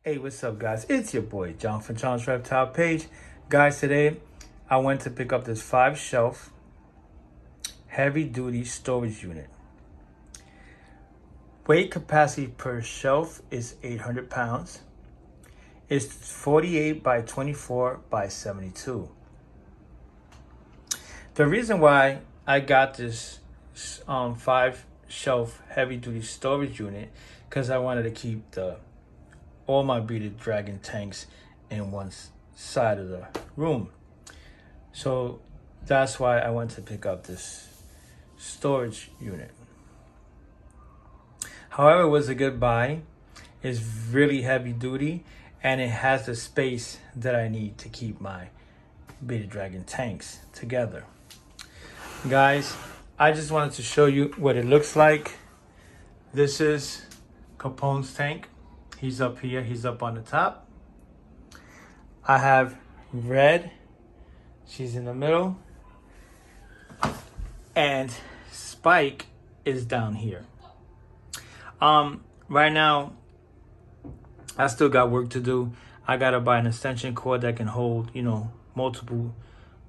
Hey, what's up, guys? It's your boy John from John's Reptile Page. Guys, today I went to pick up this 5-shelf heavy-duty storage unit. Weight capacity per shelf is 800 pounds. It's 48 by 24 by 72. The reason why I got this 5-shelf heavy-duty storage unit because I wanted to keep all my bearded dragon tanks in one side of the room. So that's why I went to pick up this storage unit. However, it was a good buy. It's really heavy duty and it has the space that I need to keep my bearded dragon tanks together. Guys, I just wanted to show you what it looks like. This is Capone's tank. He's up here, he's up on the top. I have Red, she's in the middle. And Spike is down here. Right now, I still got work to do. I gotta buy an extension cord that can hold, multiple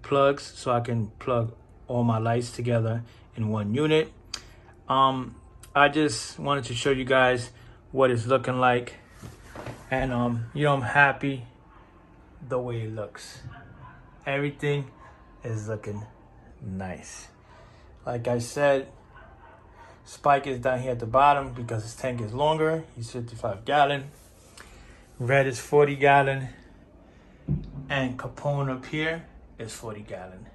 plugs so I can plug all my lights together in one unit. I just wanted to show you guys what it's looking like, and I'm happy the way it looks. Everything is looking nice. Like I said, Spike is down here at the bottom because his tank is longer. He's 55 gallon. Red is 40 gallon, and Capone up here is 40 gallon.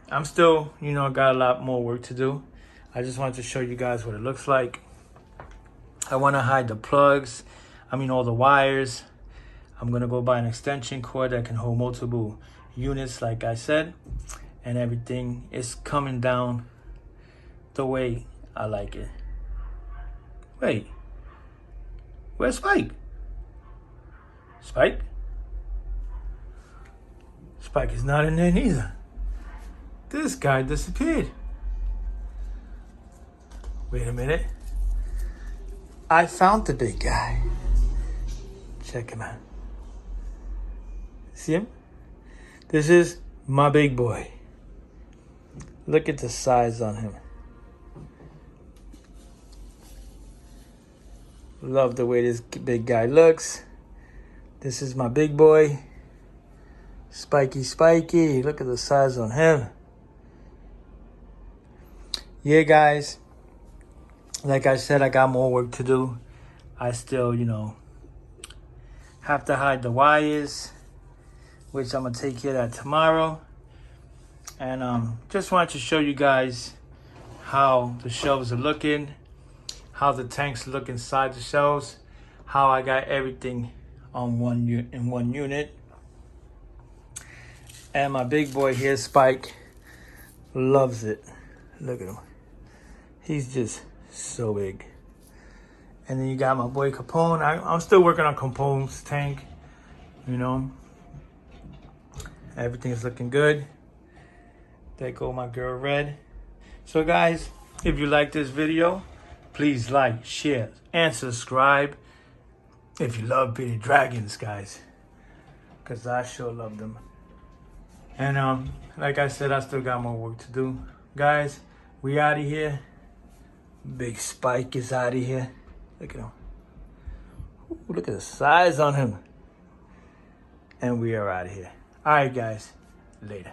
I'm still, got a lot more work to do. I just wanted to show you guys what it looks like. I want to hide the plugs, all the wires. I'm going to go buy an extension cord that can hold multiple units, like I said. And everything is coming down the way I like it. Wait, where's Spike? Spike? Spike is not in there neither. This guy disappeared. Wait a minute. I found the big guy. Check him out. See him? This is my big boy. Look at the size on him. Love the way this big guy looks. This is my big boy. Spiky. Look at the size on him. Yeah, guys. Like I said, I got more work to do. I still, have to hide the wires, which I'm going to take care of that tomorrow. And just wanted to show you guys how the shelves are looking, how the tanks look inside the shelves, how I got everything on one unit. And my big boy here, Spike, loves it. Look at him. He's just so big. And then you got my boy Capone. I'm still working on Capone's tank. Everything's looking good. There go my girl Red. So guys, if you like this video, please like, share, and subscribe. If you love bearded dragons, guys, because I sure love them. And like I said, I still got more work to do. Guys, we out of here. Big Spike is out of here. Look at him. Ooh, look at the size on him. And we are out of here. All right, guys. Later.